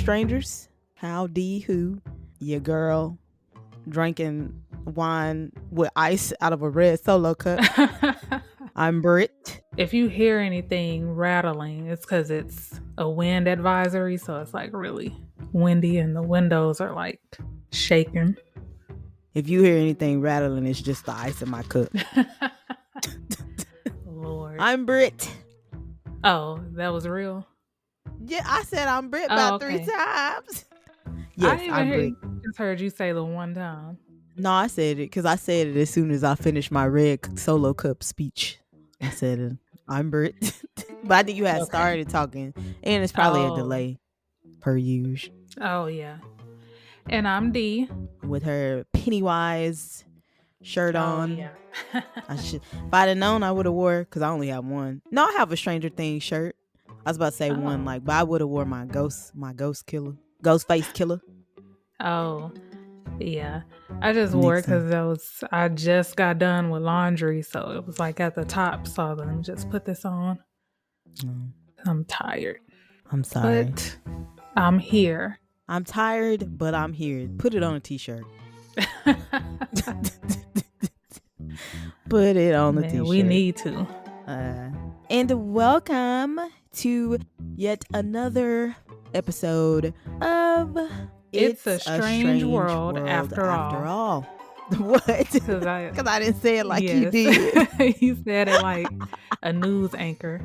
strangers. Howdy who? Your girl drinking wine with ice out of a red Solo cup. I'm Britt. If you hear anything rattling, it's because it's a wind advisory, so it's like really windy and the windows are like shaking. If you hear anything rattling, it's just the ice in my cup. Lord. I'm Britt. Oh, that was real? Yeah, I said I'm Britt about 3 times. Yes, I'm Britt. Just heard you say the one time. No, I said it because I said it as soon as I finished my red Solo cup speech. I said it. I'm Britt. But I think you had started talking, and it's probably a delay per usual. Oh, yeah. And I'm Dee. With her Pennywise shirt on. Yeah. If I'd have known, I would have wore, because I only have one. No, I have a Stranger Things shirt. I was about to say one, but I would have wore my ghost face killer. Oh, yeah. I just wore it because I just got done with laundry, so it was like at the top, so let me just put this on. I'm tired. I'm sorry. But I'm here. I'm tired, but I'm here. Put it on a t-shirt. Put it on the t-shirt. We need to. And welcome to yet another episode of It's a strange world after all. What? Because I didn't say it like you did. You said it like a news anchor.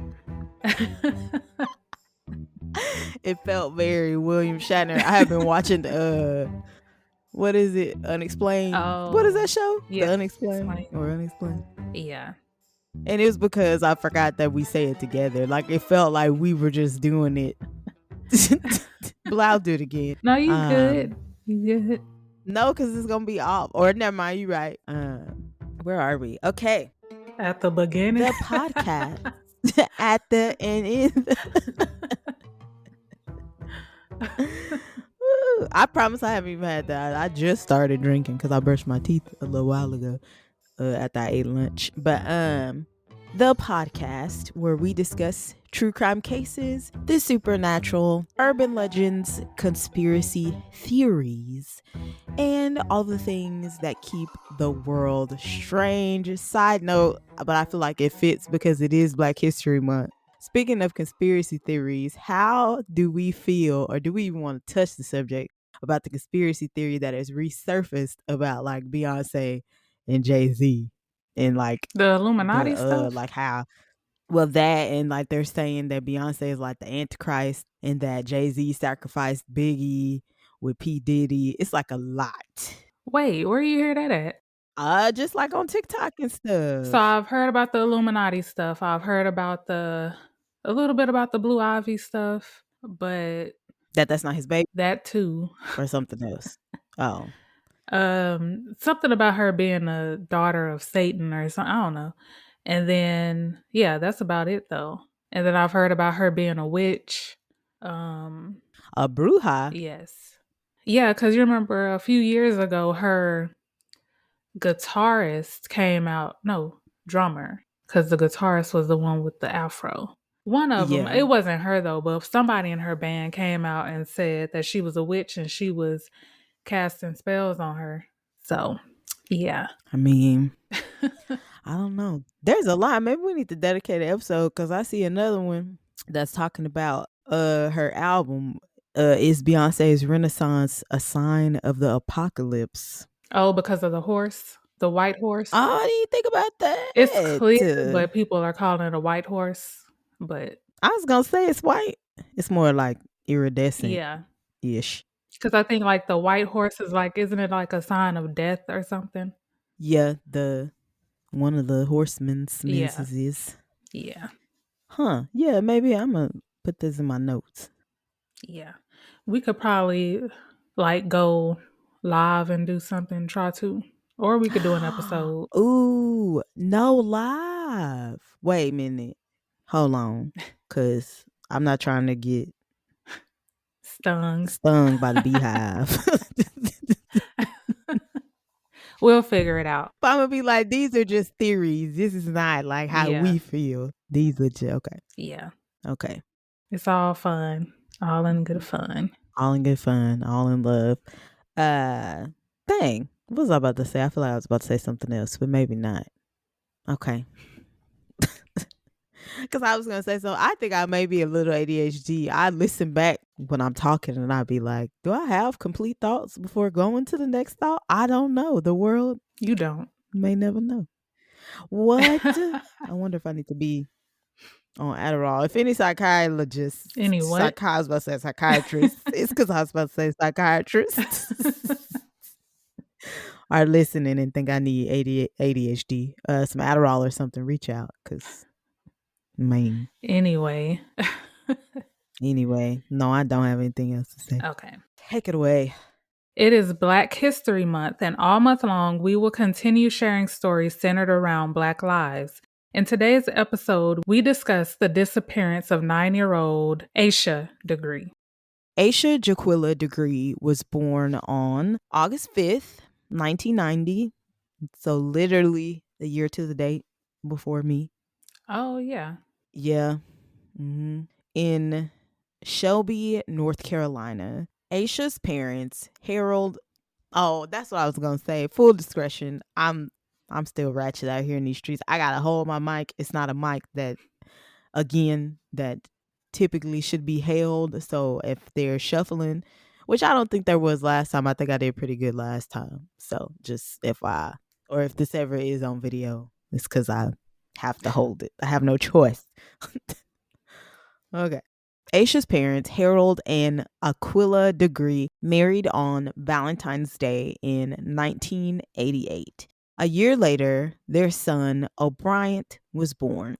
It felt very William Shatner. I have been watching what is it? Unexplained. What is that show? Yeah, The Unexplained. Yeah. And it was because I forgot that we say it together. Like it felt like we were just doing it. But I'll do it again. No, you good. You good. No, because it's gonna be off. Or never mind, you right. Where are we? Okay. At the beginning. The podcast. At the and in. I promise I haven't even had that. I just started drinking because I brushed my teeth a little while ago after I ate lunch. But the podcast where we discuss true crime cases, the supernatural, urban legends, conspiracy theories, and all the things that keep the world strange. Side note, but I feel like it fits because it is Black History Month. Speaking of conspiracy theories, how do we feel, or do we even want to touch the subject about the conspiracy theory that has resurfaced about like Beyonce and Jay-Z and like the Illuminati stuff? Like how, well, that, and like they're saying that Beyonce is like the Antichrist and that Jay-Z sacrificed Biggie with P. Diddy. It's like a lot. Wait, where you hear that at? Just like on TikTok and stuff. So I've heard about the Illuminati stuff. I've heard about a little bit about the Blue Ivy stuff, but that's not his baby. That too, or something else. Oh, something about her being a daughter of Satan or something. I don't know. And then that's about it though. And then I've heard about her being a witch. A bruja. Yes. Yeah, because you remember a few years ago, her guitarist came out. No, drummer, because the guitarist was the one with the afro. One of them, it wasn't her though, but somebody in her band came out and said that she was a witch and she was casting spells on her. So, yeah. I mean, I don't know. There's a lot. Maybe we need to dedicate an episode because I see another one that's talking about her album. Is Beyonce's Renaissance a sign of the apocalypse? Oh, because of the horse? The white horse? Oh, I didn't think about that. It's clear, but people are calling it a white horse. But I was going to say it's white. It's more like iridescent. Yeah. Ish. Because I think like the white horse is like, isn't it like a sign of death or something? Yeah, one of the horsemen's is. Yeah. Huh. Yeah, maybe I'm going to put this in my notes. Yeah. We could probably like go live and do something, try to. Or we could do an episode. Ooh, no live. Wait a minute. Hold on. Because I'm not trying to get stung by the beehive. We'll figure it out. But I'm going to be like, these are just theories. This is not like how we feel. These are just, okay. Yeah. Okay. It's all fun. All in good fun. All in good fun, all in love. Dang. What was I about to say? I feel like I was about to say something else, but maybe not. Okay. Because I was going to say, so I think I may be a little ADHD. I listen back when I'm talking and I'd be like, do I have complete thoughts before going to the next thought? I don't know. The world You don't. may never know. What? I wonder if I need to be on Adderall. If any psychiatrist, Any what? I was about to say psychiatrist, it's because I was about to say psychiatrist, are listening and think I need ADHD, some Adderall or something, reach out because, man. Anyway. Anyway, no, I don't have anything else to say. Okay. Take it away. It is Black History Month, and all month long, we will continue sharing stories centered around Black lives. In today's episode, we discuss the disappearance of 9-year-old Asha Degree. Asha Jaquilla Degree was born on August 5th, 1990. So literally a year to the date before me. Oh, yeah. Yeah. Mm-hmm. In Shelby, North Carolina. Asha's parents, Harold. Oh, that's what I was gonna say. Full discretion. I'm still ratchet out here in these streets. I gotta hold my mic. It's not a mic that typically should be held. So if they're shuffling, which I don't think there was last time, I think I did pretty good last time. So just or if this ever is on video, it's because I have to hold it. I have no choice. Okay. Asha's parents, Harold and Aquila Degree, married on Valentine's Day in 1988. A year later, their son, O'Brien, was born.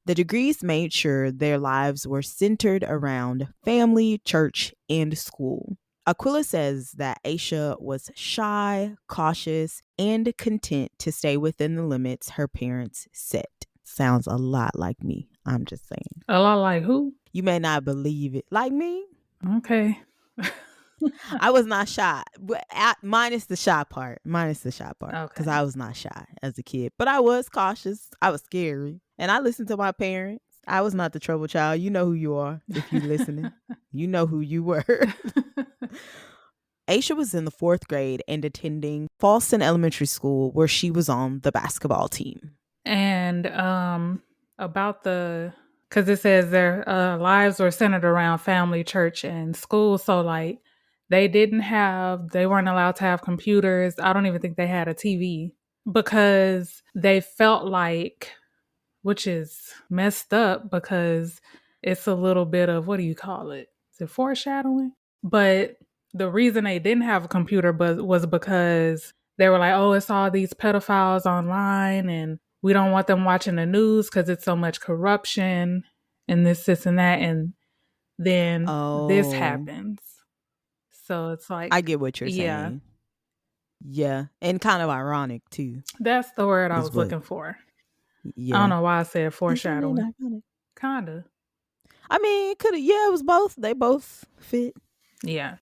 The Degrees made sure their lives were centered around family, church, and school. Aquila says that Asha was shy, cautious, and content to stay within the limits her parents set. Sounds a lot like me. I'm just saying. A lot like who? You may not believe it. Like me. Okay. I was not shy, but minus the shy part. Okay. Because I was not shy as a kid. But I was cautious. I was scary. And I listened to my parents. I was not the trouble child. You know who you are if you're listening. You know who you were. Asha was in the 4th grade and attending Falston Elementary School, where she was on the basketball team. And about because it says their lives were centered around family, church, and school. So like they weren't allowed to have computers. I don't even think they had a TV because they felt like, which is messed up because it's a little bit of, what do you call it? Is it foreshadowing? But the reason they didn't have a computer was because they were like, oh, it's all these pedophiles online and we don't want them watching the news because it's so much corruption and this, and that. And then this happens. So it's like, I get what you're saying. Yeah. And kind of ironic too. That's the word I was looking for. Yeah. I don't know why I said foreshadowing. Kinda. I mean, it was both. They both fit. Yeah.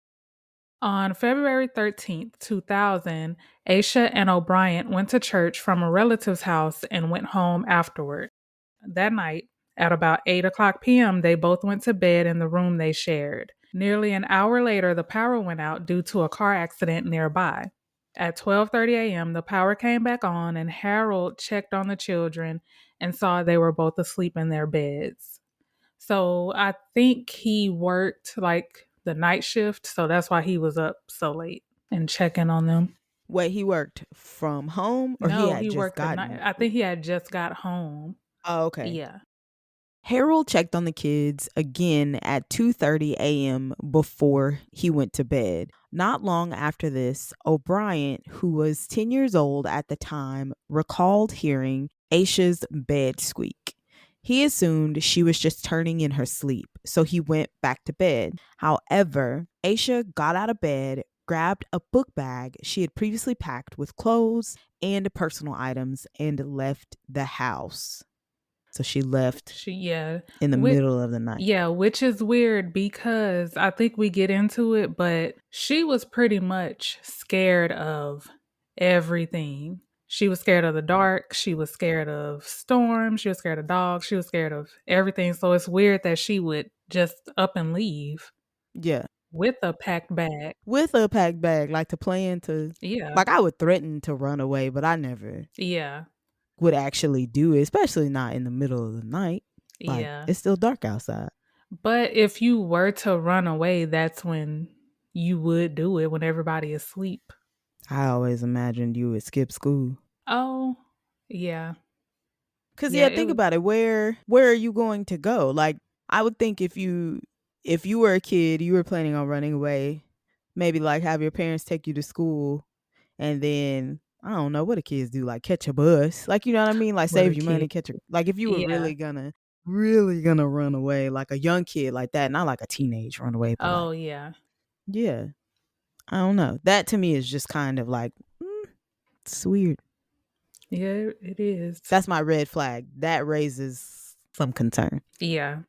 On February 13th, 2000, Asha and O'Brien went to church from a relative's house and went home afterward. That night, at about 8:00 p.m., they both went to bed in the room they shared. Nearly an hour later, the power went out due to a car accident nearby. At 12:30 a.m., the power came back on and Harold checked on the children and saw they were both asleep in their beds. So I think he worked like the night shift, so that's why he was up so late and checking on them. Wait, he worked from home, or no, he had he just worked gotten the night. I think he had just got home. Oh, okay. Yeah. Harold checked on the kids again at 2:30 a.m. before he went to bed. Not long after this, O'Brien, who was 10 years old at the time, recalled hearing Asha's bed squeak. He assumed she was just turning in her sleep, so he went back to bed. However, Asha got out of bed, grabbed a book bag she had previously packed with clothes and personal items, and left the house. So she left in the middle of the night. Yeah, which is weird because I think we get into it, but she was pretty much scared of everything. She was scared of the dark. She was scared of storms. She was scared of dogs. She was scared of everything. So it's weird that she would just up and leave. Yeah. With a packed bag. With a packed bag, like to plan to, Yeah. like I would threaten to run away, but I never Yeah. would actually do it, especially not in the middle of the night. Like Yeah. it's still dark outside. But if you were to run away, that's when you would do it, when everybody is asleep. I always imagined you would skip school. Oh, yeah. Cause Yeah, yeah, it think was. about it. Where are you going to go? Like I would think if you were a kid, you were planning on running away, maybe like have your parents take you to school and then I don't know what do kids do, like catch a bus. Like you know what I mean? Like What save a you money, kid. catch a like if you were Yeah. really gonna run away, like a young kid like that, not like a teenage runaway, but like Oh, yeah. yeah. I don't know. That to me is just kind of like it's weird. Yeah, it is. That's my red flag. That raises some concern. Yeah.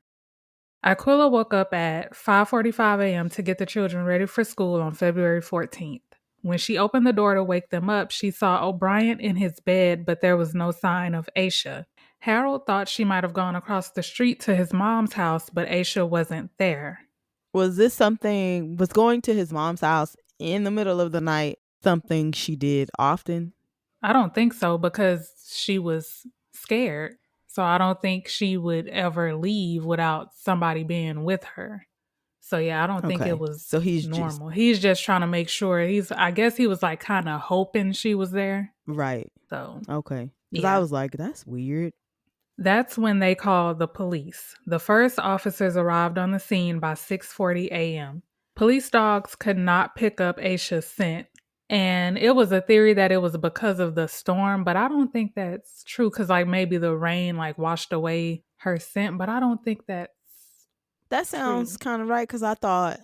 Aquila woke up at 5:45 a.m. to get the children ready for school on February 14th. When she opened the door to wake them up, she saw O'Brien in his bed, but there was no sign of Asha. Harold thought she might have gone across the street to his mom's house, but Asha wasn't there. Was going to his mom's house in the middle of the night something she did often? I don't think so because she was scared. So I don't think she would ever leave without somebody being with her. So yeah, I don't think it Okay. was So he's just normal. He's just trying to make sure I guess he was like kind of hoping she was there. right. So, Okay. Cuz I yeah. was like that's weird. That's when they called the police. The first officers arrived on the scene by 6:40 a.m. Police dogs could not pick up Aisha's scent, and it was a theory that it was because of the storm, but I don't think that's true cuz like maybe the rain like washed away her scent, but I don't think that's That sounds true. kind of right cuz I thought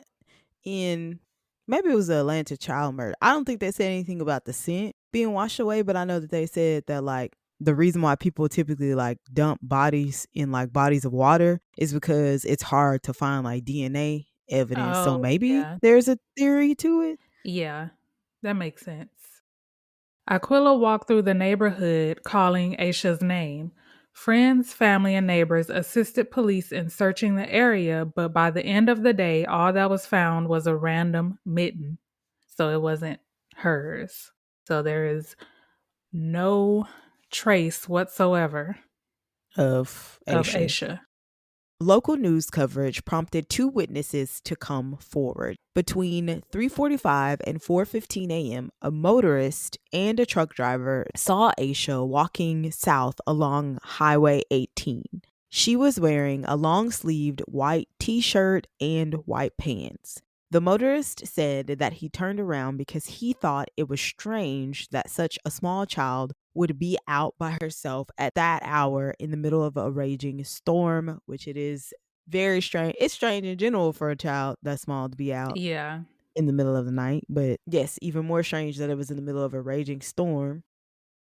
in maybe it was the Atlanta child murder. I don't think they said anything about the scent being washed away, but I know that they said that like the reason why people typically like dump bodies in like bodies of water is because it's hard to find like DNA evidence. So Oh, maybe yeah. there's a theory to it. Yeah. That makes sense. Aquila walked through the neighborhood calling Aisha's name. Friends, family, and neighbors assisted police in searching the area, but by the end of the day, all that was found was a random mitten. So it wasn't hers. So there is no trace whatsoever Of of Aisha. Aisha. Local news coverage prompted two witnesses to come forward. Between 3:45 and 4:15 a.m., a motorist and a truck driver saw Aisha walking south along Highway 18. She was wearing a long-sleeved white t-shirt and white pants. The motorist said that he turned around because he thought it was strange that such a small child would be out by herself at that hour in the middle of a raging storm, which it is very strange. It's strange in general for a child that small to be out Yeah. in the middle of the night, but yes, even more strange that it was in the middle of a raging storm.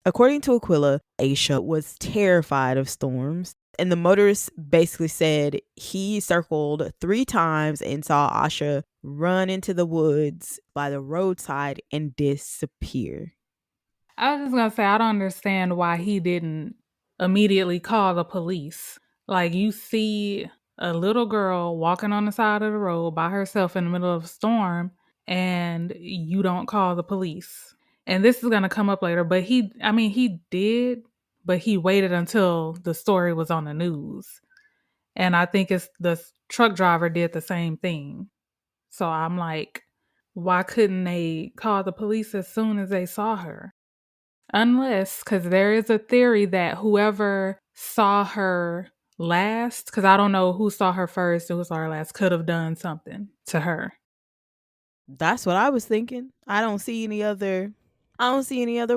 According to Aquila, Aisha was terrified of storms, and the motorist basically said he circled 3 times and saw Asha run into the woods by the roadside and disappear. I was just gonna say, I don't understand why he didn't immediately call the police. Like, you see a little girl walking on the side of the road by herself in the middle of a storm, and you don't call the police. And this is gonna come up later, but he did, but he waited until the story was on the news. And I think it's the truck driver did the same thing. So I'm like, why couldn't they call the police as soon as they saw her? Unless, because there is a theory that whoever saw her last, because I don't know who saw her first and who saw her last, could have done something to her. That's what I was thinking. I don't see any other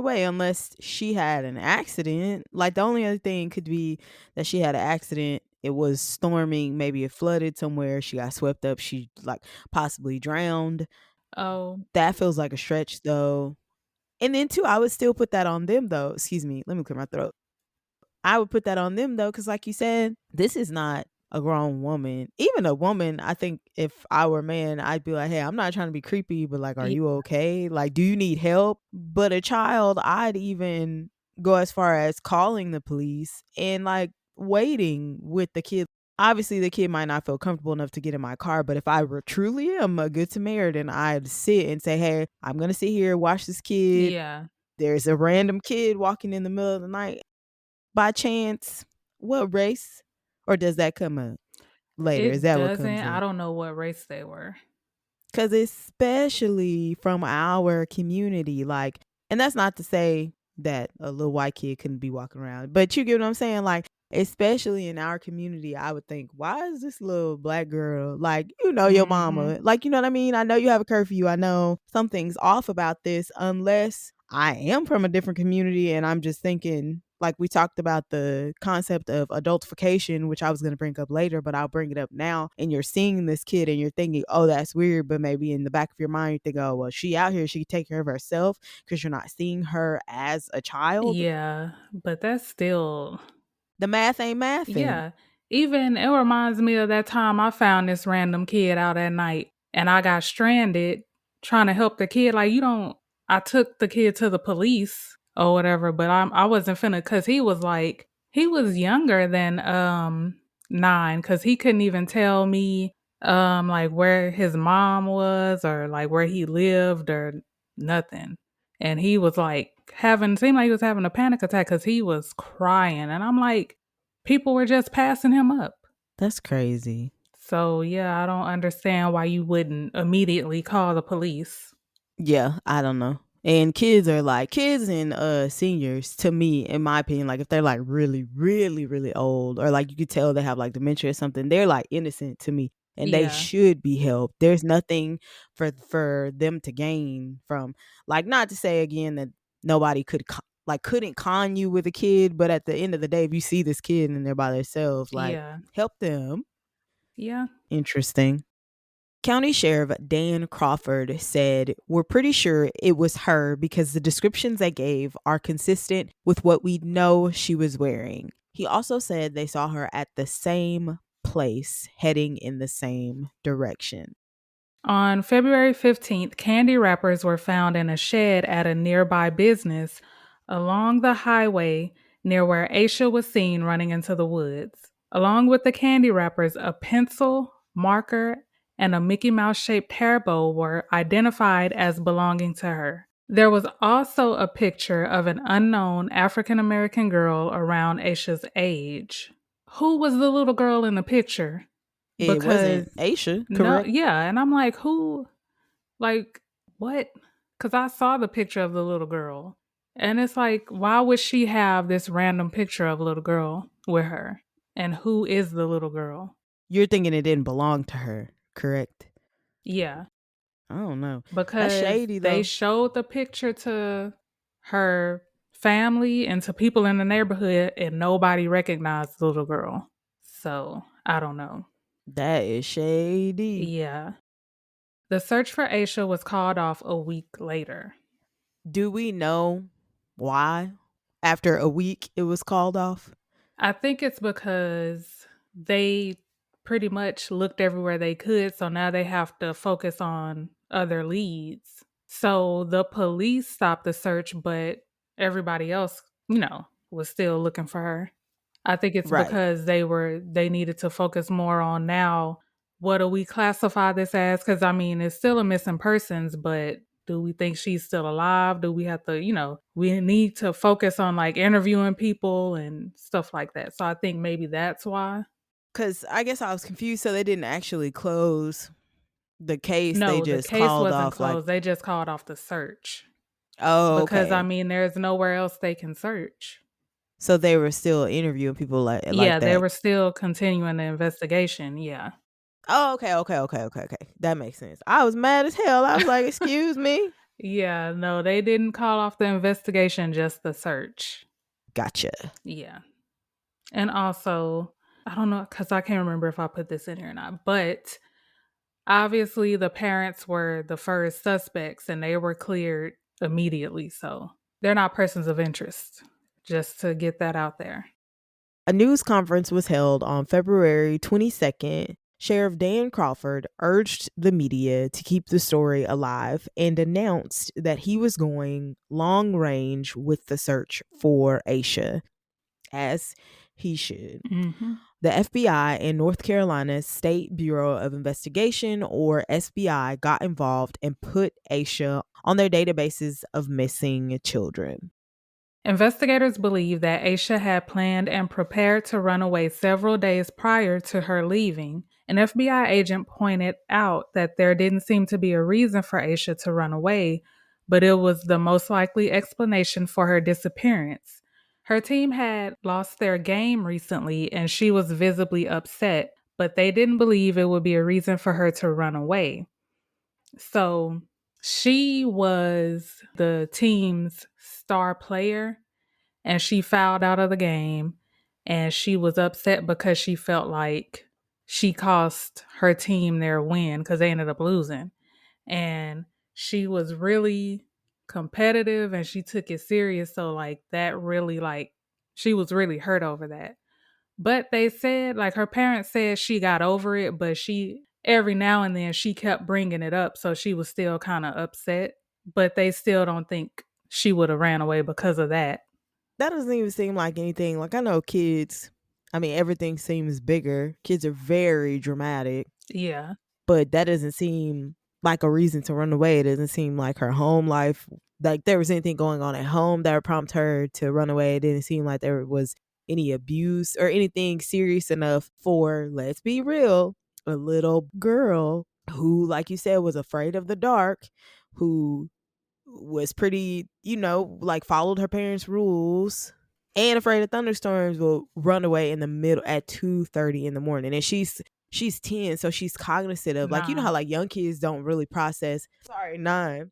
way unless she had an accident. Like the only other thing could be that she had an accident. It was storming, maybe it flooded somewhere, she got swept up, she like possibly drowned. Oh, That feels like a stretch though. And then too, I would still put that on them though. Excuse me, let me clear my throat. I would put that on them though, because like you said, this is not a grown woman. Even a woman, I think if I were a man, I'd be like, hey, I'm not trying to be creepy, but like, are yeah. you okay? Like, do you need help? But a child, I'd even go as far as calling the police and like waiting with the kid. obviously the kid might not feel comfortable enough to get in my car, but if I were truly am a good Samaritan, I'd sit and say, hey, I'm going to sit here, watch this kid. Yeah. There's a random kid walking in the middle of the night. By chance, what race? Or does that come up later? Is It that what doesn't. comes I in? don't know what race they were. Because especially from our community, like, and that's not to say that a little white kid couldn't be walking around, but you get what I'm saying? Like, especially in our community, I would think, why is this little black girl, like, your Mm-hmm. mama, like, you know what I mean? I know you have a curfew. I know something's off about this, unless I am from a different community and I'm just thinking, like we talked about the concept of adultification, which I was going to bring up later, but I'll bring it up now. And you're seeing this kid and you're thinking, oh, that's weird. But maybe in the back of your mind, you think, oh, well, she out here, she can take care of herself because you're not seeing her as a child. Yeah, but that's still, The math ain't mathing. yeah. Even it reminds me of that time I found this random kid out at night and I got stranded trying to help the kid. Like, you don't, I took the kid to the police or whatever, but I wasn't finna, cause he was younger than 9, cause he couldn't even tell me like where his mom was or like where he lived or nothing. And he was like seemed like he was having a panic attack because he was crying. And I'm like, people were just passing him up. That's crazy. So, yeah, I don't understand why you wouldn't immediately call the police. Yeah, I don't know. And kids and seniors, to me, in my opinion, like if they're like really, really, really old, or like you could tell they have like dementia or something, they're like innocent to me and they Yeah. should be helped. There's nothing for them to gain from, like, not to say again that nobody couldn't con you with a kid, but at the end of the day, if you see this kid and they're by themselves, like, Yeah. help them. Yeah. Interesting. County Sheriff Dan Crawford said, we're pretty sure it was her because the descriptions they gave are consistent with what we know she was wearing. He also said they saw her at the same place, heading in the same direction. On February 15th, candy wrappers were found in a shed at a nearby business along the highway near where Asha was seen running into the woods. Along with the candy wrappers, a pencil, marker, and a Mickey Mouse shaped hair bow were identified as belonging to her. There was also a picture of an unknown African American girl around Asha's age. Who was the little girl in the picture? It Because wasn't Asha, no, correct? yeah, and I'm like, who, like, what? Because I saw the picture of the little girl, and it's like, why would she have this random picture of a little girl with her? And who is the little girl? You're thinking it didn't belong to her, correct? Yeah, I don't know. That's because shady, they though. showed the picture to her family and to people in the neighborhood, and nobody recognized the little girl. So I don't know. That is shady. Yeah. The search for Aisha was called off a week later. Do we know why? After a week, it was called off? I think it's because they pretty much looked everywhere they could, so now they have to focus on other leads. So the police stopped the search, but everybody else, was still looking for her. I think it's Right. because they needed to focus more on now, what do we classify this as? Because I mean, it's still a missing persons, but do we think she's still alive? Do we have to, we need to focus on like interviewing people and stuff like that. So I think maybe that's why. Because I guess I was confused. So they didn't actually close the case. They No, the just case called wasn't off, like, closed. They just called off the search oh, because I okay. mean, there's nowhere else they can search. So they were still interviewing people like Yeah, they that. were still continuing the investigation. Yeah. Oh, okay. That makes sense. I was mad as hell. I was like, excuse me? Yeah, no, they didn't call off the investigation, just the search. Gotcha. Yeah. And also, I don't know, because I can't remember if I put this in here or not, but obviously the parents were the first suspects and they were cleared immediately. So they're not persons of interest, just to get that out there. A news conference was held on February 22nd. Sheriff Dan Crawford urged the media to keep the story alive and announced that he was going long range with the search for Aisha, as he should. Mm-hmm. The FBI and North Carolina State Bureau of Investigation, or SBI, got involved and put Asha on their databases of missing children. Investigators believe that Asha had planned and prepared to run away several days prior to her leaving. An FBI agent pointed out that there didn't seem to be a reason for Asha to run away, but it was the most likely explanation for her disappearance. Her team had lost their game recently and she was visibly upset, but they didn't believe it would be a reason for her to run away. So she was the team's star player and she fouled out of the game and she was upset because she felt like she cost her team their win because they ended up losing. And she was really competitive and she took it serious. So like that really like she was really hurt over that. But they said, like her parents said she got over it, but she every now and then she kept bringing it up. So she was still kind of upset, but they still don't think she would have ran away because of that. That doesn't even seem like anything. Like, I know kids, I mean, everything seems bigger. Kids are very dramatic. Yeah. But that doesn't seem like a reason to run away. It doesn't seem like her home life, like there was anything going on at home that would prompt her to run away. It didn't seem like there was any abuse or anything serious enough for, let's be real, a little girl who, like you said, was afraid of the dark, who was pretty, like followed her parents' rules and afraid of thunderstorms, will run away in the middle at 2:30 in the morning. And she's 10, so she's cognizant of, like, how 9. like young kids don't really process. Sorry, 9.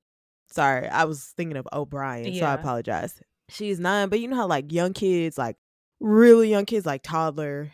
Sorry, I was thinking of O'Brien, so I Yeah. apologize. She's 9, but you know how like young kids, like really young kids, like toddler,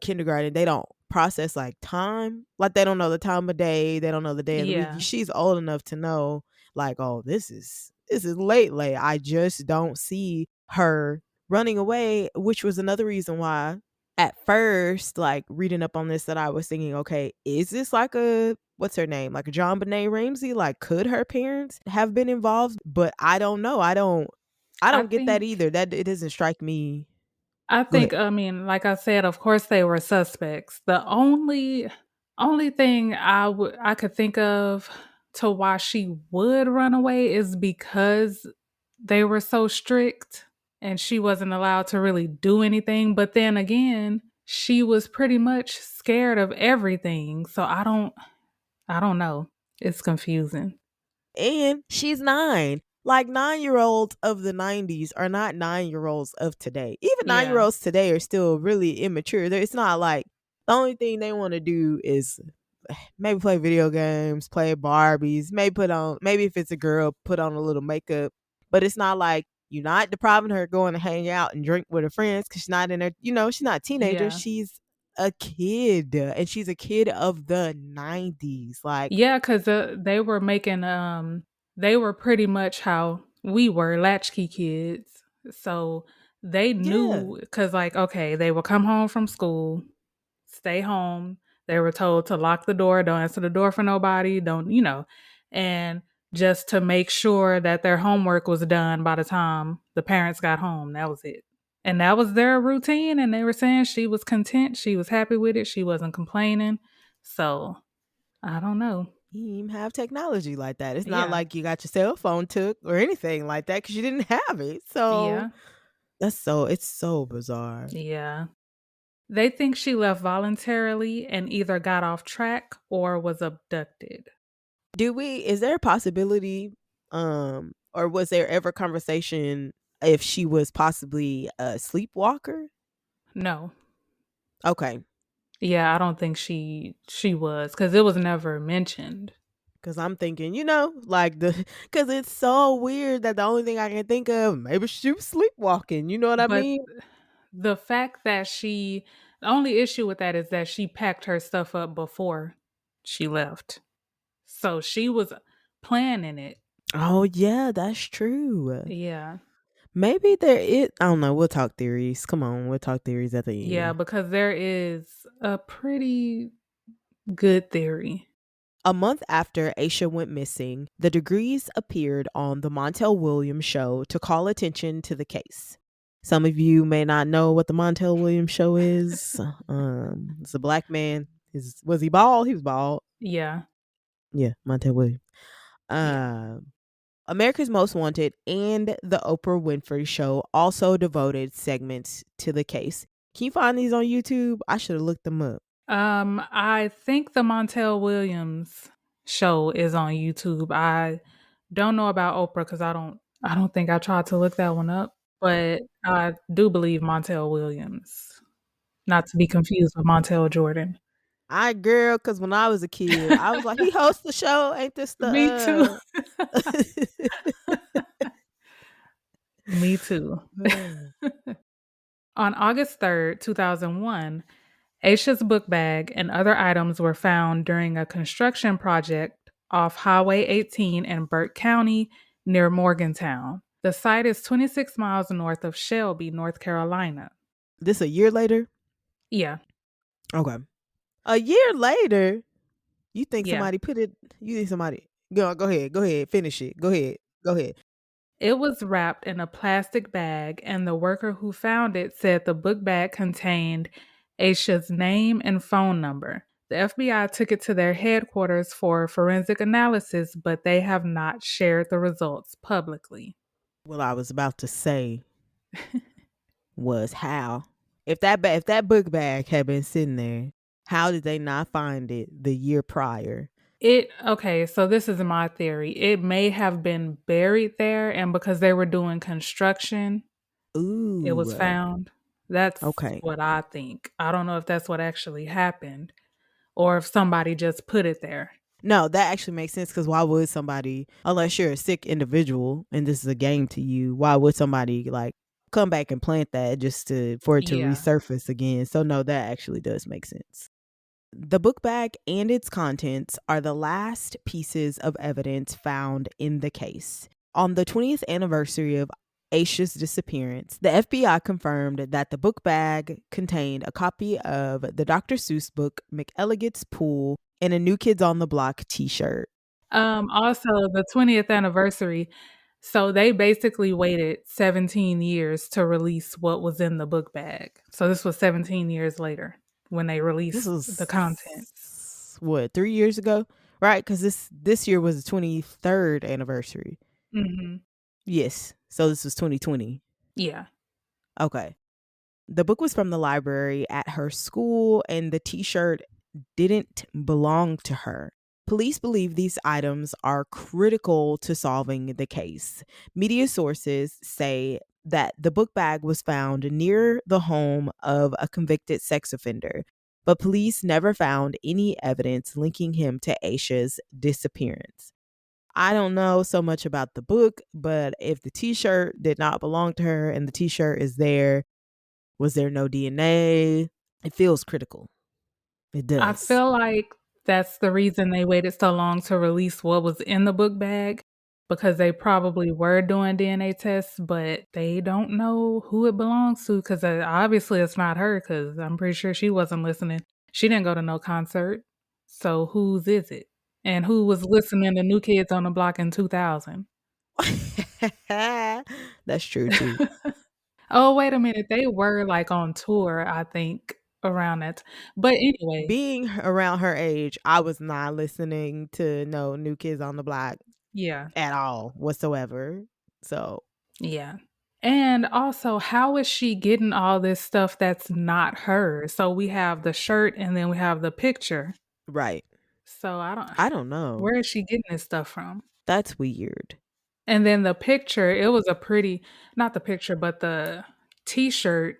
kindergarten, they don't process like time. Like they don't know the time of day, they don't know the day of the week. Yeah. She's old enough to know, like, oh, this is late. I just don't see her running away, which was another reason why at first, like reading up on this, that I was thinking, okay, is this like a, what's her name, like a John Benet Ramsey? Like, could her parents have been involved? But I don't know. I don't I get that think either. That it doesn't strike me. I Go ahead. think I mean, like I said, of course they were suspects. The only thing I could think of to why she would run away is because they were so strict and she wasn't allowed to really do anything. But then again, she was pretty much scared of everything. So I don't know. It's confusing. And she's 9. Like 9-year-olds of the 90s are not 9-year-olds of today. Even Yeah. 9-year-olds today are still really immature. It's not like the only thing they want to do is maybe play video games, play Barbies, maybe if it's a girl, put on a little makeup. But it's not like you're not depriving her going to hang out and drink with her friends because she's not in her, she's not a teenager. Yeah. She's a kid, and she's a kid of the 90s. Like, Yeah, because they were making they were pretty much how we were latchkey kids. So they yeah. knew because like okay, they would come home from school, stay home. They were told to lock the door, don't answer the door for nobody, don't and just to make sure that their homework was done by the time the parents got home. That was it. And that was their routine. And they were saying she was content. She was happy with it. She wasn't complaining. So I don't know. You didn't even have technology like that. It's not Yeah. like you got your cell phone took or anything like that because you didn't have it. So Yeah. it's so bizarre. Yeah. They think she left voluntarily and either got off track or was abducted. Is there a possibility, or was there ever conversation if she was possibly a sleepwalker? No. Okay. Yeah, I don't think she was because it was never mentioned. Cause I'm thinking, like cause it's so weird that the only thing I can think of, maybe she was sleepwalking. You know what I But mean? the fact that the only issue with that is that she packed her stuff up before she left. So she was planning it. Oh yeah, that's true. Yeah. Maybe there is. I don't know. We'll talk theories. Come on, we'll talk theories at the Yeah, end. because there is a pretty good theory. A month after Asha went missing, the Degrees appeared on the Montel Williams show to call attention to the case. Some of you may not know what the Montel Williams show is. It's a black man. Was he bald? He was bald. Yeah. Yeah, Montel Williams. Yeah. America's Most Wanted and The Oprah Winfrey Show also devoted segments to the case. Can you find these on YouTube? I should have looked them up. I think the Montel Williams show is on YouTube. I don't know about Oprah because I don't think I tried to look that one up, but I do believe Montel Williams. Not to be confused with Montel Jordan. Girl, because when I was a kid, I was like, he hosts the show. Ain't this Me too. the Me too. On August 3rd, 2001, Aisha's book bag and other items were found during a construction project off Highway 18 in Burke County near Morgantown. The site is 26 miles north of Shelby, North Carolina. This a year later? Yeah. Okay. A year later? You think Yeah. somebody put it? You think somebody? Go ahead. Finish it. Go ahead. It was wrapped in a plastic bag, and the worker who found it said the book bag contained Aisha's name and phone number. The FBI took it to their headquarters for forensic analysis, but they have not shared the results publicly. What I was about to say was how. If that book bag had been sitting there, how did they not find it the year prior? Okay, so this is my theory. It may have been buried there, and because they were doing construction, it was Ooh. found. That's Okay. what I think. I don't know if that's what actually happened or if somebody just put it there. No, that actually makes sense because why would somebody, unless you're a sick individual and this is a game to you, why would somebody like come back and plant that just for it to Yeah. resurface again? So no, that actually does make sense. The book bag and its contents are the last pieces of evidence found in the case. On the 20th anniversary of Aisha's disappearance, the FBI confirmed that the book bag contained a copy of the Dr. Seuss book McElligot's Pool and a New Kids on the Block t-shirt. Also, the 20th anniversary. So they basically waited 17 years to release what was in the book bag. So this was 17 years later when they This released was the contents. what, 3 years ago? Right? Because this year was the 23rd anniversary. Mm-hmm. Yes. So this was 2020. Yeah. Okay. The book was from the library at her school, and the t-shirt didn't belong to her. Police believe these items are critical to solving the case. Media sources say that the book bag was found near the home of a convicted sex offender, but police never found any evidence linking him to Aisha's disappearance. I don't know so much about the book, but if the t-shirt did not belong to her and the t-shirt is there, was there no DNA? It feels critical. It does. I feel like that's the reason they waited so long to release what was in the book bag, because they probably were doing DNA tests, but they don't know who it belongs to because obviously it's not her because I'm pretty sure she wasn't listening. She didn't go to no concert. So whose is it? And who was listening to New Kids on the Block in 2000? That's true too. Oh, wait a minute. They were like on tour, I think, around that. But anyway. Being around her age, I was not listening to no New Kids on the Block Yeah. at all whatsoever. So, yeah. And also, how is she getting all this stuff that's not hers? So we have the shirt and then we have the picture. right. So I don't know. Where is she getting this stuff from? That's weird. And then the picture, it was a pretty, not the picture, but the t-shirt,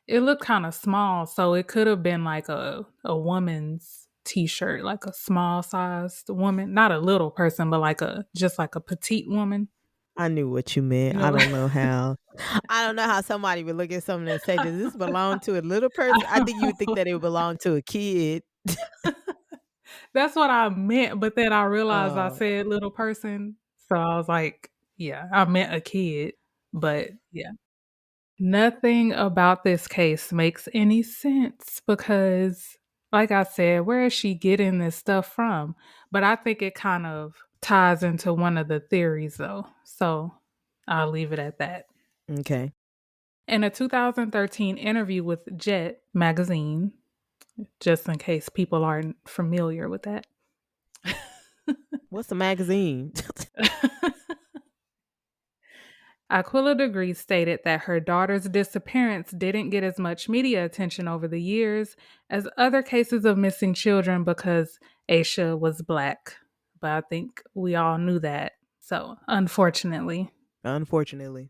it looked kind of small. So it could have been like a woman's t-shirt, like a small sized woman, not a little person, but just like a petite woman. I knew what you meant. You know, I don't know how somebody would look at something and say, does this belong to a little person? I think you would think that it would belong to a kid. That's what I meant, but then I realized I said little person. So I was like, yeah, I meant a kid. But yeah. Nothing about this case makes any sense because, like I said, where is she getting this stuff from? But I think it kind of ties into one of the theories, though. So I'll leave it at that. Okay. In a 2013 interview with Jet magazine, just in case people aren't familiar with that. What's the magazine? Asha Degree stated that her daughter's disappearance didn't get as much media attention over the years as other cases of missing children because Asha was Black. But I think we all knew that. So, unfortunately. Unfortunately.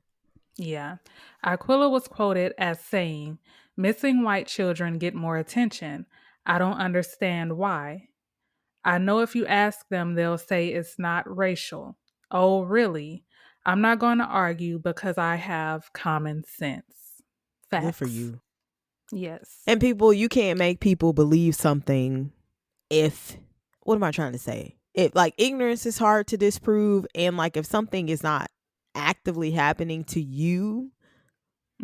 Yeah. Aquila was quoted as saying, "Missing white children get more attention. I don't understand why. I know if you ask them, they'll say it's not racial. Oh, really? I'm not going to argue because I have common sense." Good for Facts. you. Yes. And people, you can't make people believe something if, what am I trying to say? If like ignorance is hard to disprove, and like if something is not actively happening to you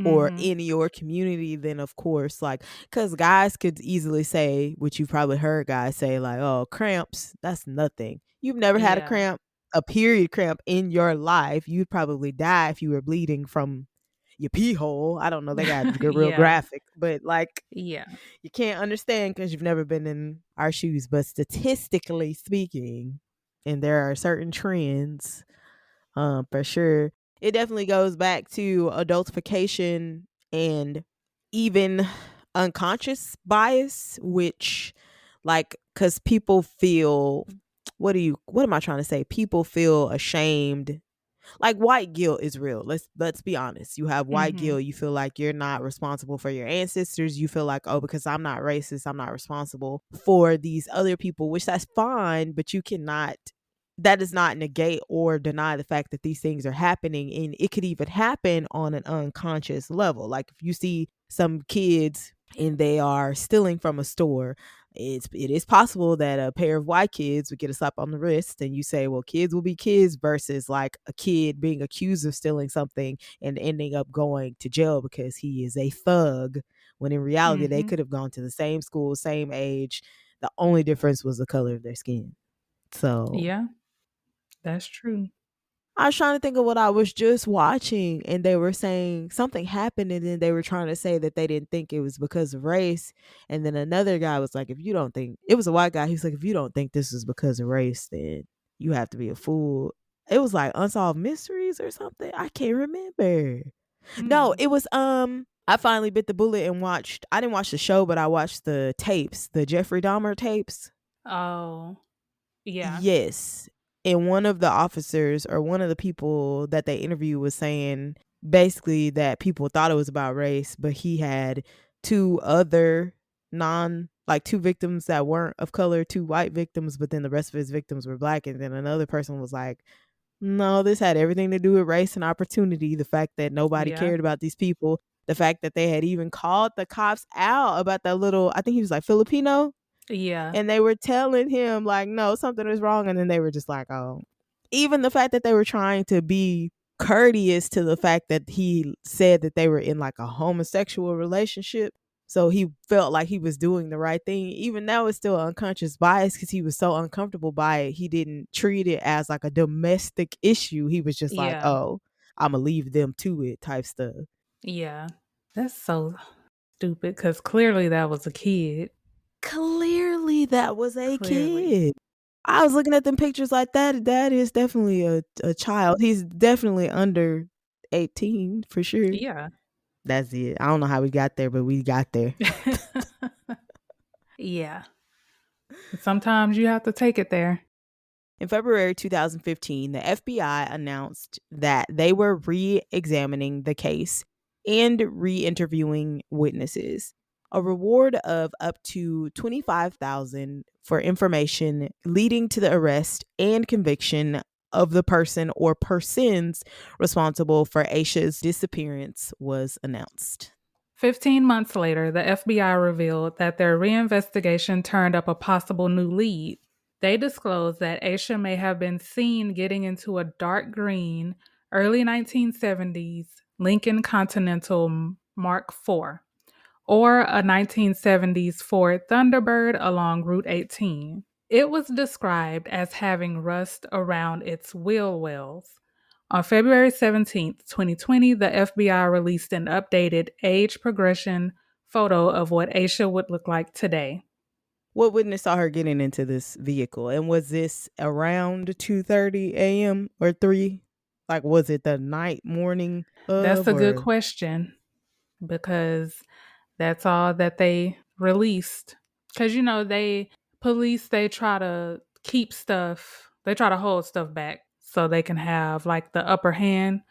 or Mm-hmm. in your community, then of course, like, because guys could easily say, which you've probably heard guys say, like, oh, cramps, that's nothing. You've never had a Yeah. cramp, a period cramp in your life. You'd probably die if you were bleeding from your pee hole. I don't know. They got real Yeah. graphic, but like, Yeah. you can't understand because you've never been in our shoes. But statistically speaking, and there are certain trends, for sure. It definitely goes back to adultification and even unconscious bias, which, like, because people feel, what am I trying to say? People feel ashamed. Like, white guilt is real. Let's be honest. You have white Mm-hmm. guilt. You feel like you're not responsible for your ancestors. You feel like, oh, because I'm not racist, I'm not responsible for these other people, which that's fine, but you cannot, that does not negate or deny the fact that these things are happening, and it could even happen on an unconscious level. Like if you see some kids and they are stealing from a store, it is possible that a pair of white kids would get a slap on the wrist, and you say, well, kids will be kids, versus like a kid being accused of stealing something and ending up going to jail because he is a thug, when in reality they Mm-hmm. could have gone to the same school, same age. The only difference was the color of their skin. So Yeah, that's true. I was trying to think of what I was just watching, and they were saying something happened, and then they were trying to say that they didn't think it was because of race. And then another guy was like, if you don't think, it was a white guy, he's like, if you don't think this is because of race, then you have to be a fool. It was like Unsolved Mysteries or something. I can't remember. No, Mm. it was I finally bit the bullet and watched, I didn't watch the show, but I watched the tapes, the Jeffrey Dahmer tapes. Oh, yeah. Yes. And one of the officers, or one of the people that they interviewed, was saying basically that people thought it was about race, but he had two other two victims that weren't of color, two white victims, but then the rest of his victims were black. And then another person was like, no, this had everything to do with race and opportunity. The fact that nobody Yeah. cared about these people, the fact that they had even called the cops out about that little, I think he was like Filipino, Yeah. and they were telling him like, no, something is wrong, and then they were just like, oh. Even the fact that they were trying to be courteous to the fact that he said that they were in like a homosexual relationship, so he felt like he was doing the right thing, even that was still unconscious bias, because he was so uncomfortable by it. He didn't treat it as like a domestic issue. He was just like, Yeah. oh, I'm gonna leave them to it type stuff. Yeah. That's so stupid because clearly that was a kid. Clearly that was a Clearly. kid. I was looking at them pictures like that. That is definitely a child. He's definitely under 18 for sure. Yeah. That's it. I don't know how we got there, but we got there. Yeah. Sometimes you have to take it there. In February 2015, the FBI announced that they were re-examining the case and re-interviewing witnesses. A reward of up to $25,000 for information leading to the arrest and conviction of the person or persons responsible for Asha's disappearance was announced. 15 months later, the FBI revealed that their reinvestigation turned up a possible new lead. They disclosed that Asha may have been seen getting into a dark green, early 1970s Lincoln Continental Mark IV, or a 1970s Ford Thunderbird along Route 18. It was described as having rust around its wheel wells, On February 17th, 2020, the FBI released an updated age progression photo of what Asha would look like today. What witness saw her getting into this vehicle? And was this around 2:30 a.m. or 3? Like, was it the night, morning That's of, a good or question because that's all that they released. Because, police, they try to keep stuff, they try to hold stuff back so they can have like the upper hand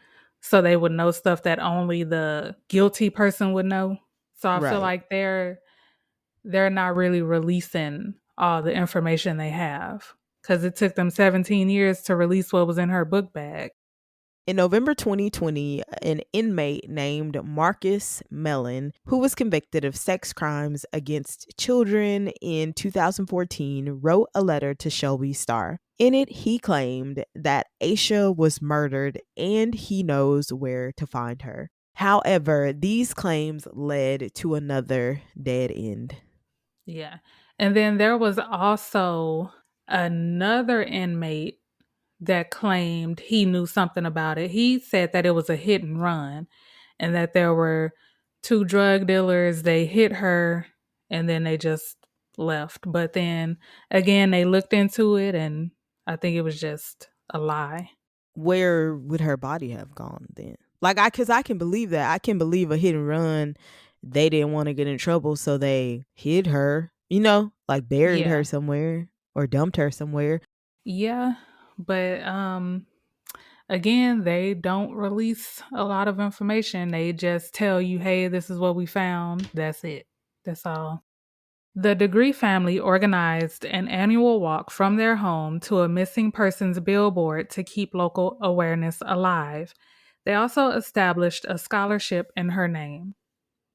so they would know stuff that only the guilty person would know. So I feel right? like they're not really releasing all the information they have because it took them 17 years to release what was in her book bag. In November 2020, an inmate named Marcus Mellon, who was convicted of sex crimes against children in 2014, wrote a letter to Shelby Star. In it, he claimed that Asha was murdered and he knows where to find her. However, these claims led to another dead end. Yeah. And then there was also another inmate that claimed he knew something about it. He said that it was a hit and run and that there were two drug dealers. They hit her and then they just left. But then again, they looked into it and I think it was just a lie. Where would her body have gone then? Like, cause I can believe that. I can believe a hit and run. They didn't want to get in trouble, so they hid her, like buried her Yeah. somewhere or dumped her somewhere. Yeah. But again, they don't release a lot of information. They just tell you, hey, this is what we found. That's it. That's all. The Degree family organized an annual walk from their home to a missing persons billboard to keep local awareness alive. They also established a scholarship in her name.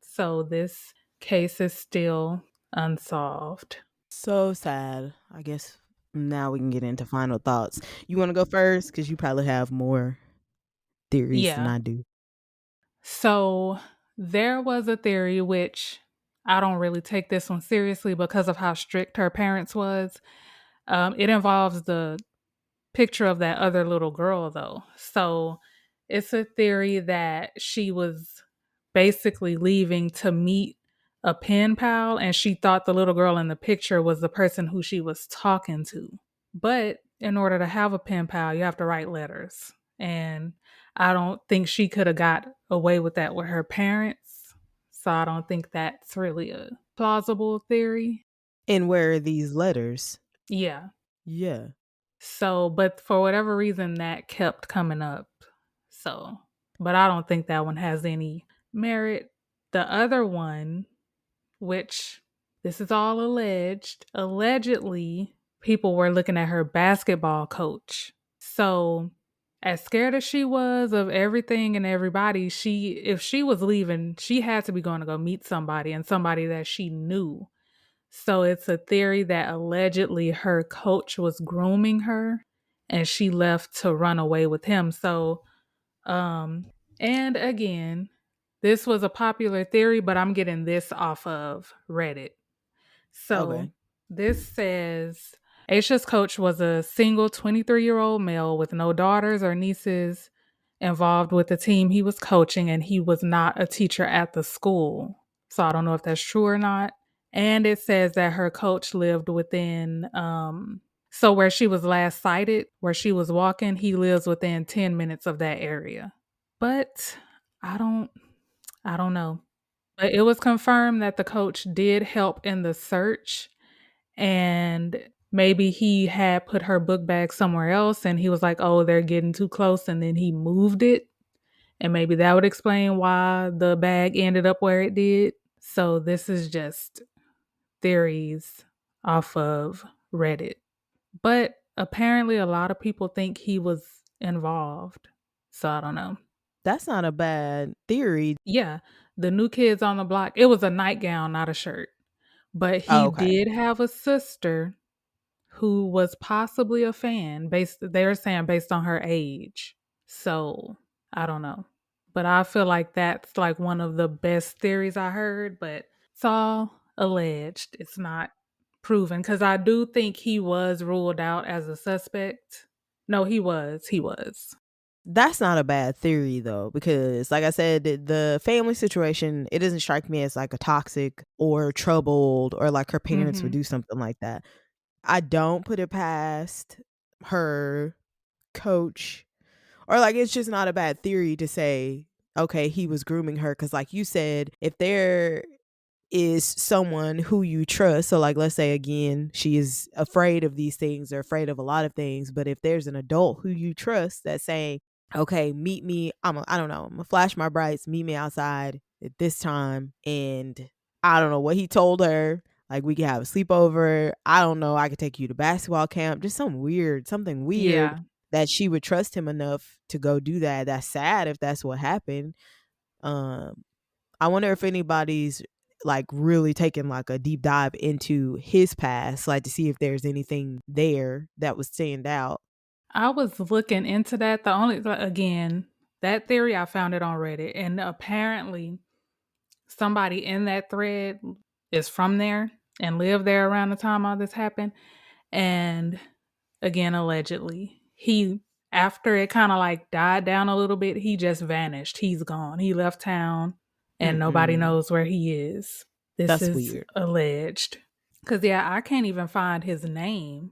So this case is still unsolved. So sad. I guess now we can get into final thoughts. You want to go first? Because you probably have more theories than Yeah. I do. So there was a theory which I don't really take this one seriously because of how strict her parents was. It involves the picture of that other little girl though. So it's a theory that she was basically leaving to meet a pen pal and she thought the little girl in the picture was the person who she was talking to. But in order to have a pen pal, you have to write letters. And I don't think she could have got away with that with her parents. So I don't think that's really a plausible theory. And where are these letters? Yeah. Yeah. So, but for whatever reason, that kept coming up. So, but I don't think that one has any merit. The other one, which this is all alleged, allegedly, people were looking at her basketball coach. So, as scared as she was of everything and everybody, if she was leaving, she had to be going to go meet somebody and somebody that she knew. So it's a theory that allegedly her coach was grooming her and she left to run away with him. So, and again, this was a popular theory, but I'm getting this off of Reddit. So Okay. this says Aisha's coach was a single 23-year-old male with no daughters or nieces involved with the team he was coaching, and he was not a teacher at the school. So I don't know if that's true or not. And it says that her coach lived within, so where she was last sighted, where she was walking, he lives within 10 minutes of that area. But I don't, I don't know. But it was confirmed that the coach did help in the search and maybe he had put her book bag somewhere else and he was like, oh, they're getting too close. And then he moved it. And maybe that would explain why the bag ended up where it did. So this is just theories off of Reddit. But apparently, a lot of people think he was involved. So I don't know. That's not a bad theory. Yeah, the New Kids on the Block, it was a nightgown, not a shirt. But Oh, he okay. did have a sister who was possibly a fan they're saying based on her age. So, I don't know. But I feel like that's like one of the best theories I heard, but it's all alleged. It's not proven cuz I do think he was ruled out as a suspect. No, he was. He was. That's not a bad theory though, because like I said, the family situation, it doesn't strike me as like a toxic or troubled or like her parents would Mhm. do something like that. I don't put it past her coach, or like it's just not a bad theory to say, okay, he was grooming her. Cause like you said, if there is someone who you trust, so like let's say again, she is afraid of these things or afraid of a lot of things, but if there's an adult who you trust that's saying, okay, meet me, I don't know, I'm gonna flash my brights, meet me outside at this time, and I don't know what he told her, like we could have a sleepover, I don't know, I could take you to basketball camp, just something weird, Yeah. that she would trust him enough to go do that. That's sad if that's what happened. um I wonder if anybody's like really taking like a deep dive into his past, like to see if there's anything there that would stand out. I was looking into that. The only again, that theory I found it on Reddit, and apparently somebody in that thread is from there and lived there around the time all this happened. And again, allegedly, he after it kind of like died down a little bit, he just vanished. He's gone. He left town, and nobody Mm-mm. knows where he is. This That's is weird. alleged. Cause yeah, I can't even find his name.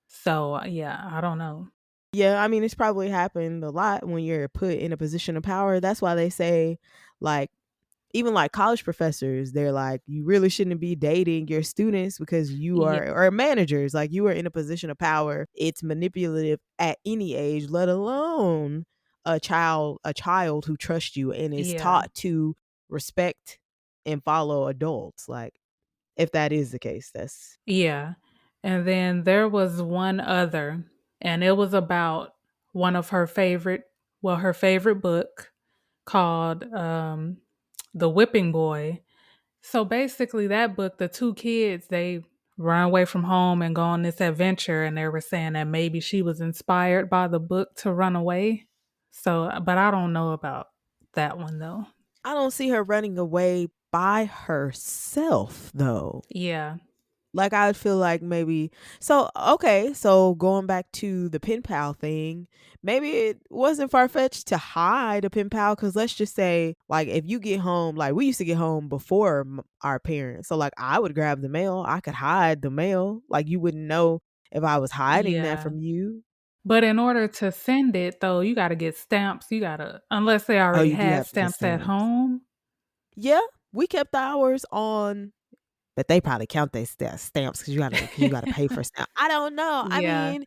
So yeah, I don't know. Yeah, I mean, it's probably happened a lot when you're put in a position of power. That's why they say, like, even like college professors, they're like, you really shouldn't be dating your students because you Yeah, are, or managers, like you are in a position of power. It's manipulative at any age, let alone a child who trusts you and is yeah, taught to respect and follow adults. Like, if that is the case, that's yeah. And then there was one other, and it was about one of her favorite, well, her favorite book called The Whipping Boy. So basically, that book, the two kids, they run away from home and go on this adventure, and they were saying that maybe she was inspired by the book to run away. So, but I don't know about that one though. I don't see her running away by herself though. Yeah, Like I would feel like maybe, so okay, so going back to the pen pal thing, maybe it wasn't far fetched to hide a pen pal, because let's just say like if you get home, like we used to get home before our parents, so like I would grab the mail, I could hide the mail, like you wouldn't know if I was hiding that yeah. from you. But in order to send it though, you got to get stamps. You got to, unless they Oh, already you do had have to get stamps at stamps. home. Yeah, we kept ours on. But they probably count their stamps because you gotta pay for stamp. I don't know. I Yeah, mean,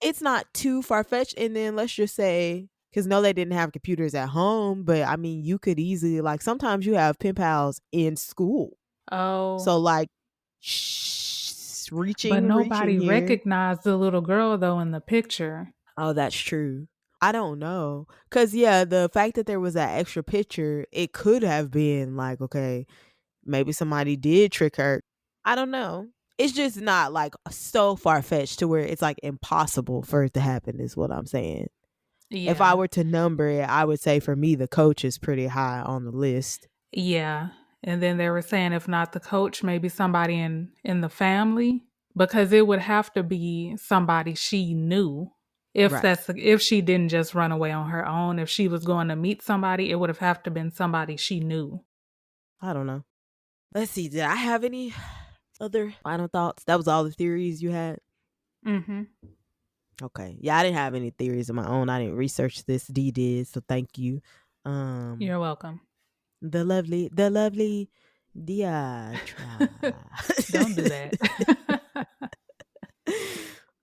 it's not too far fetched. And then let's just say, because no, they didn't have computers at home, but I mean, you could easily like sometimes you have pen pals in school. oh, So like, but reaching nobody here. recognized the little girl though in the picture. Oh, that's true. I don't know. Cause yeah, the fact that there was that extra picture, it could have been like, okay, maybe somebody did trick her. I don't know. It's just not like so far fetched to where it's like impossible for it to happen, is what I'm saying. If I Yeah. were to number it, I would say for me, the coach is pretty high on the list. Yeah. And then they were saying if not the coach, maybe somebody in the family, because it would have to be somebody she knew. Right. If she didn't just run away on her own, if she was going to meet somebody, it would have to been somebody she knew. I don't know. Let's see. Did I have any other final thoughts? That was all the theories you had? Mhm. Okay. Yeah, I didn't have any theories of my own. I didn't research this. D did, so thank you. You're welcome. The lovely Diatra. Don't do that.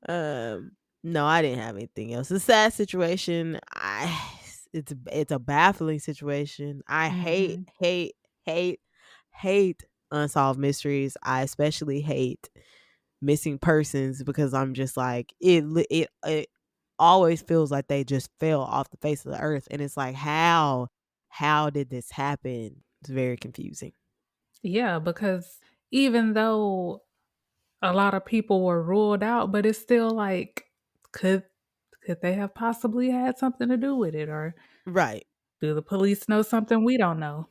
um, no, I didn't have anything else. It's a sad situation. It's a baffling situation. I hate, Mhm. hate, hate, hate unsolved mysteries. I especially hate missing persons because I'm just like it always feels like they just fell off the face of the earth, and it's like how did this happen? It's very confusing. Yeah, because even though a lot of people were ruled out, but it's still like could could they have possibly had something to do with it, or Right. do the police know something we don't know?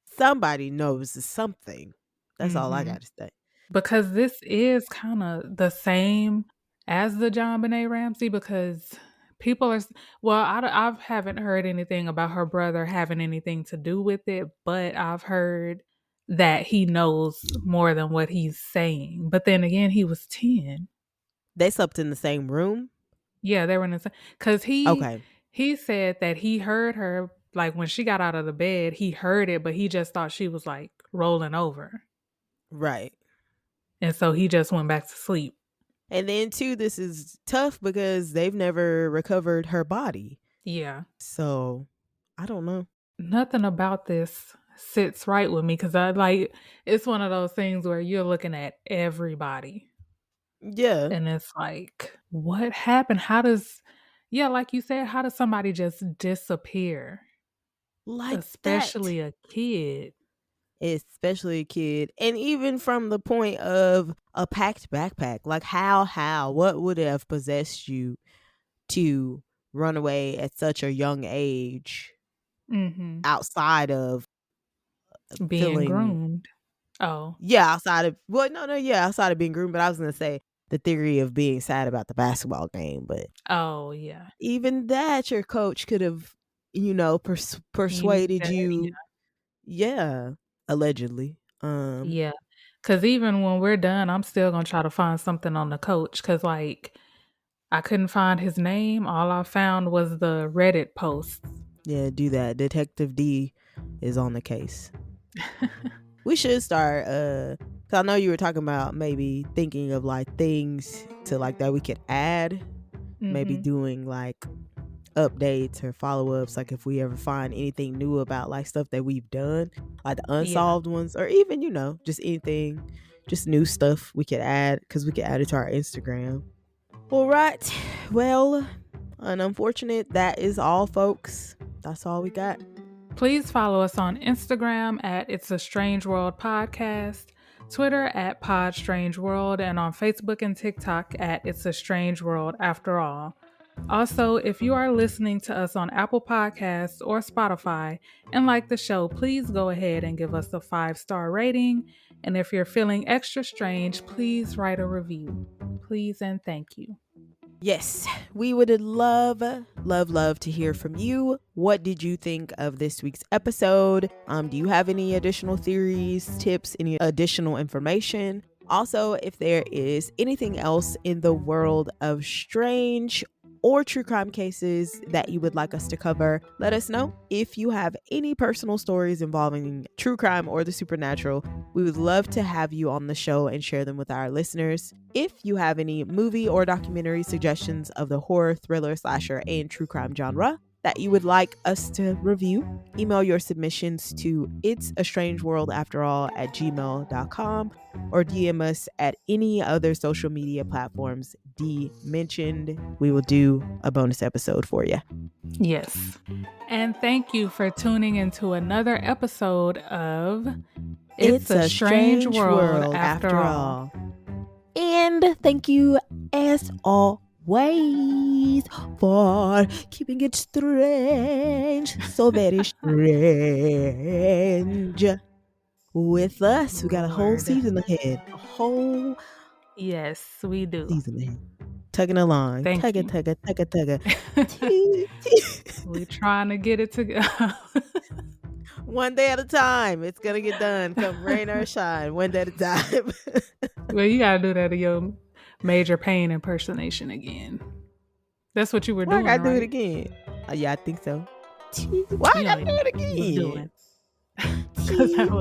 Somebody knows something. That's all I Mhm. got to say. Because this is kinda the same as the JonBenet Ramsey, because People are, well, I haven't heard anything about her brother having anything to do with it, but I've heard that he knows more than what he's saying. But then again, he was 10. They slept in the same room? Yeah, they were in the same, because Okay. he said that he heard her, like when she got out of the bed, he heard it, but he just thought she was like rolling over. Right. And so he just went back to sleep. And then too, this is tough because they've never recovered her body. Yeah. So I don't know. Nothing about this sits right with me, because it's one of those things where you're looking at everybody. Yeah. And it's like, what happened? Like you said, how does somebody just disappear? Like Especially that. a kid. Especially a kid. And even from the point of a packed backpack, like what would have possessed you to run away at such a young age outside of Being feeling, groomed. Oh. outside of, outside of being groomed. But I was going to say the theory of being sad about the basketball game. But Oh, yeah. even that, your coach could have, persuaded you. Yeah, allegedly. Yeah. Because even when we're done, I'm still going to try to find something on the coach. Because, I couldn't find his name. All I found was the Reddit posts. Yeah, do that. Detective D is on the case. We should start, cause I know you were talking about maybe thinking of like things to like that we could add, maybe doing like updates or follow-ups, like if we ever find anything new about like stuff that we've done, like the unsolved ones, or even just anything, just new stuff we could add, because we could add it to our Instagram. All right, well, unfortunate, that is all, folks. That's all we got. Please follow us on Instagram at It's a Strange World Podcast, Twitter at Pod Strange World, and on Facebook and TikTok at It's a Strange World After All. Also, if you are listening to us on Apple Podcasts or Spotify and like the show, please go ahead and give us a 5-star rating. And if you're feeling extra strange, please write a review. Please and thank you. Yes, we would love to hear from you. What did you think of this week's episode? Do you have any additional theories, tips, any additional information? Also, if there is anything else in the world of strange or true crime cases that you would like us to cover, let us know. If you have any personal stories involving true crime or the supernatural, we would love to have you on the show and share them with our listeners. If you have any movie or documentary suggestions of the horror, thriller, slasher, and true crime genre that you would like us to review, email your submissions to itsastrangeworldafterall@gmail.com or DM us at any other social media platforms D mentioned. We will do a bonus episode for you. Yes. And thank you for tuning into another episode of It's a Strange World After All. And thank you as always for keeping it strange, so very strange with us. We got a whole season ahead. Yes, we do. Season ahead. Tugging along. Tugga. We're trying to get it together. One day at a time. It's going to get done. Come rain or shine. One day at a time. Well, you got to do that to your Major Payne impersonation again. That's what you were doing, Why I got to right? do it again? Yeah, I think so. Why I got to do it again?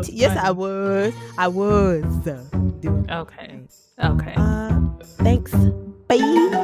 Yes, I was doing. Okay. Thanks. Bye.